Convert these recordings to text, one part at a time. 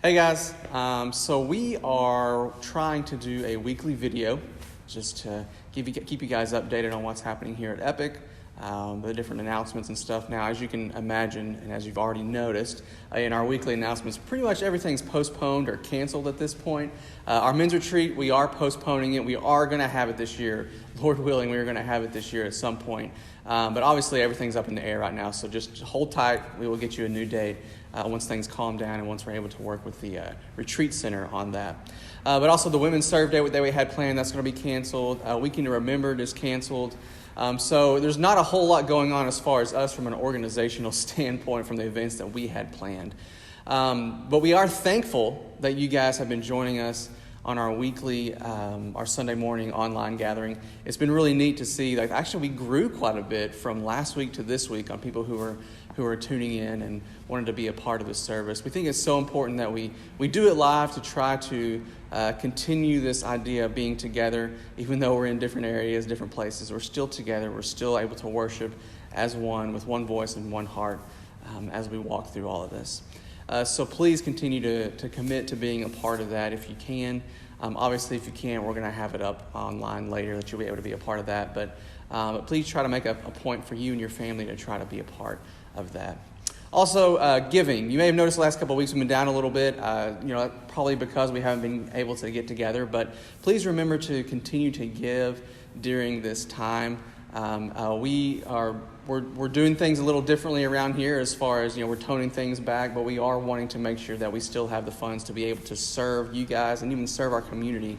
Hey guys, so we are trying to do a weekly video just to keep you guys updated on what's happening here at Epoch, the different announcements and stuff. Now, as you can imagine, and as you've already noticed, in our weekly announcements, pretty much everything's postponed or canceled at this point. Our men's retreat, we are postponing it. We are going to have it this year. Lord willing, we are going to have it this year at some point. But obviously, everything's up in the air right now, so just hold tight. We will get you a new date once things calm down and once we're able to work with the retreat center on that. But also the Women's Serve Day that we had planned, that's going to be canceled. Weekend to Remember is canceled. So there's not a whole lot going on as far as us from an organizational standpoint from the events that we had planned. But we are thankful that you guys have been joining us on our weekly, our Sunday morning online gathering. It's been really neat to see, actually we grew quite a bit from last week to this week on people who are tuning in and wanted to be a part of the service. We think it's so important that we do it live to try to continue this idea of being together, even though we're in different areas, different places. We're still together. We're still able to worship as one, with one voice and one heart as we walk through all of this. So please continue to commit to being a part of that if you can. Obviously, if you can't, we're going to have it up online later that you'll be able to be a part of that. But please try to make a point for you and your family to try to be a part of that. Also, giving. You may have noticed the last couple of weeks we've been down a little bit, probably because we haven't been able to get together. But please remember to continue to give during this time. We're doing things a little differently around here as far as, we're toning things back, but we are wanting to make sure that we still have the funds to be able to serve you guys and even serve our community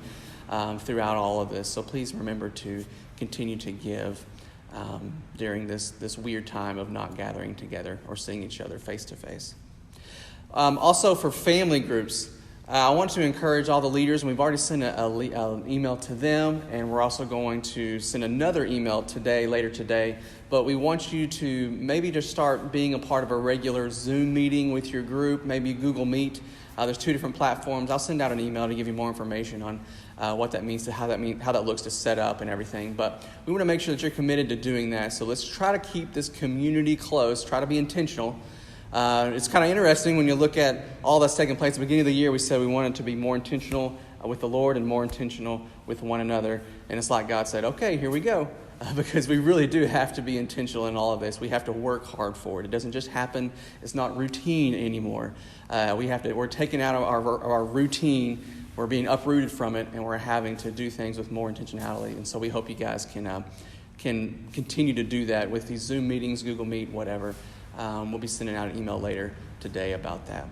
throughout all of this. So please remember to continue to give during this weird time of not gathering together or seeing each other face to face. Also for family groups, I want to encourage all the leaders, and we've already sent an email to them, and we're also going to send another email later today. But we want you to maybe just start being a part of a regular Zoom meeting with your group, maybe Google Meet. There's 2 different platforms. I'll send out an email to give you more information on what that means, how that looks to set up and everything. But we want to make sure that you're committed to doing that. So let's try to keep this community close, try to be intentional. It's kind of interesting when you look at all that's taking place. At the beginning of the year, we said we wanted to be more intentional with the Lord and more intentional with one another. And it's like God said, okay, here we go. Because we really do have to be intentional in all of this. We have to work hard for it. It doesn't just happen. It's not routine anymore. We're taking out of our routine. We're being uprooted from it, and we're having to do things with more intentionality. And so we hope you guys can continue to do that with these Zoom meetings, Google Meet, whatever. We'll be sending out an email later today about that.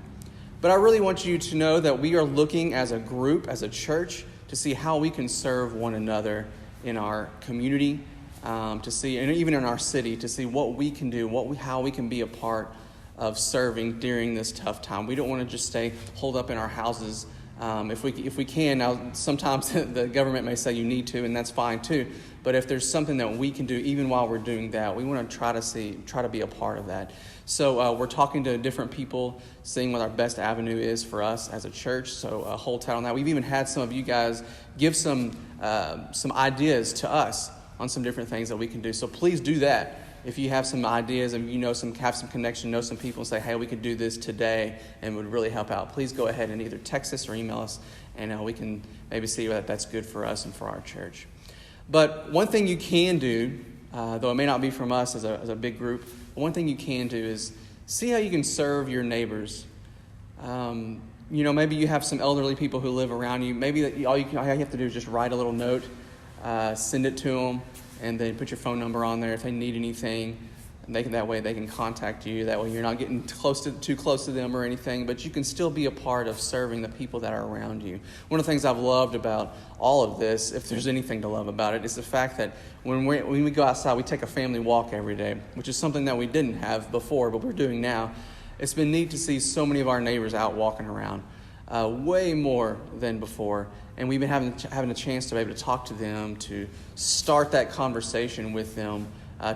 But I really want you to know that we are looking as a group, as a church, to see how we can serve one another in our community, to see, and even in our city, to see what we can do, how we can be a part of serving during this tough time. We don't want to just stay holed up in our houses. If we can, now sometimes the government may say you need to, and that's fine too. But if there's something that we can do, even while we're doing that, we want to try to be a part of that. So we're talking to different people, seeing what our best avenue is for us as a church. So hold tight on that. We've even had some of you guys give some ideas to us on some different things that we can do. So please do that. If you have some ideas and have some connection, know some people, and say, hey, we could do this today and would really help out, please go ahead and either text us or email us, and we can maybe see that that's good for us and for our church. But one thing you can do, though it may not be from us as a big group, one thing you can do is see how you can serve your neighbors. Maybe you have some elderly people who live around you. Maybe all you have to do is just write a little note, send it to them, and then put your phone number on there if they need anything. And that way they can contact you. That way you're not getting too close to them or anything, but you can still be a part of serving the people that are around you. One of the things I've loved about all of this, if there's anything to love about it, is the fact that when we go outside, we take a family walk every day, which is something that we didn't have before, but we're doing now. It's been neat to see so many of our neighbors out walking around, way more than before. And we've been having a chance to be able to talk to them, to start that conversation with them,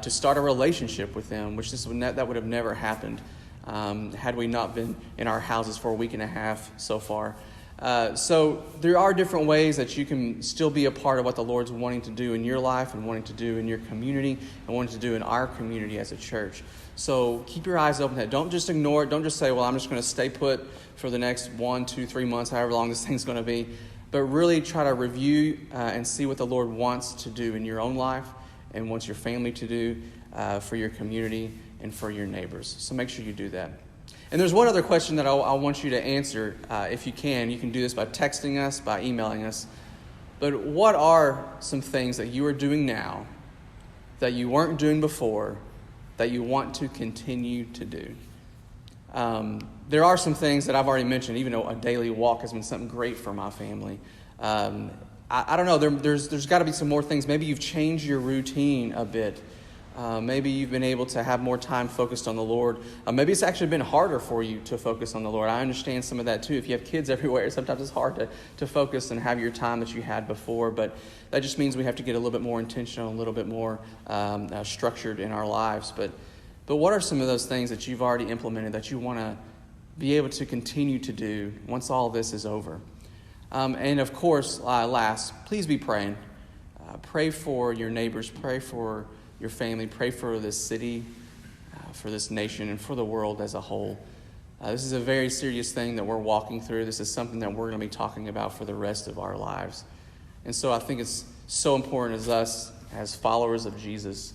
to start a relationship with them, which that would have never happened had we not been in our houses for a week and a half so far. So there are different ways that you can still be a part of what the Lord's wanting to do in your life and wanting to do in your community and wanting to do in our community as a church. So keep your eyes open. Don't just ignore it. Don't just say, well, I'm just going to stay put for the next 1, 2, 3 months, however long this thing's going to be. But really try to review and see what the Lord wants to do in your own life and wants your family to do for your community and for your neighbors. So make sure you do that. And there's one other question that I want you to answer if you can. You can do this by texting us, by emailing us. But what are some things that you are doing now that you weren't doing before that you want to continue to do? There are some things that I've already mentioned. Even a daily walk has been something great for my family. I don't know. There's got to be some more things. Maybe you've changed your routine a bit. Maybe you've been able to have more time focused on the Lord. Maybe it's actually been harder for you to focus on the Lord. I understand some of that too. If you have kids everywhere, sometimes it's hard to focus and have your time that you had before. But that just means we have to get a little bit more intentional, a little bit more structured in our lives. But what are some of those things that you've already implemented that you want to be able to continue to do once all this is over? And of course, last, please be praying. Pray for your neighbors. Pray for your family. Pray for this city, for this nation, and for the world as a whole. This is a very serious thing that we're walking through. This is something that we're going to be talking about for the rest of our lives. And so I think it's so important as us, as followers of Jesus,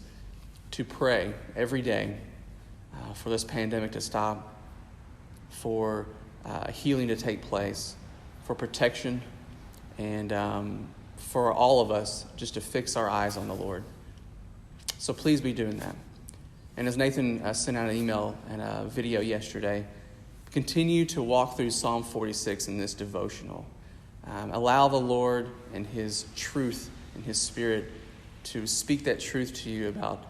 to pray every day for this pandemic to stop, for healing to take place, for protection, and for all of us just to fix our eyes on the Lord. So please be doing that. And as Nathan sent out an email and a video yesterday, continue to walk through Psalm 46 in this devotional. Allow the Lord and His truth and His Spirit to speak that truth to you about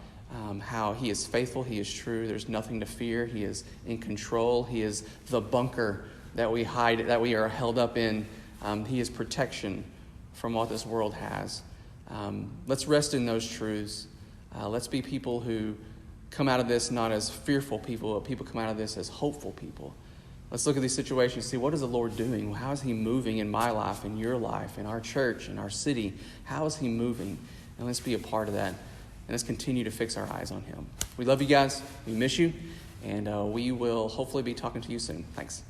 how He is faithful, He is true, there's nothing to fear, He is in control, He is the bunker that we hide, that we are held up in. He is protection from what this world has. Let's rest in those truths. Let's be people who come out of this not as fearful people, but people come out of this as hopeful people. Let's look at these situations and see, what is the Lord doing? How is He moving in my life, in your life, in our church, in our city? How is He moving? And let's be a part of that. And let's continue to fix our eyes on Him. We love you guys. We miss you. And we will hopefully be talking to you soon. Thanks.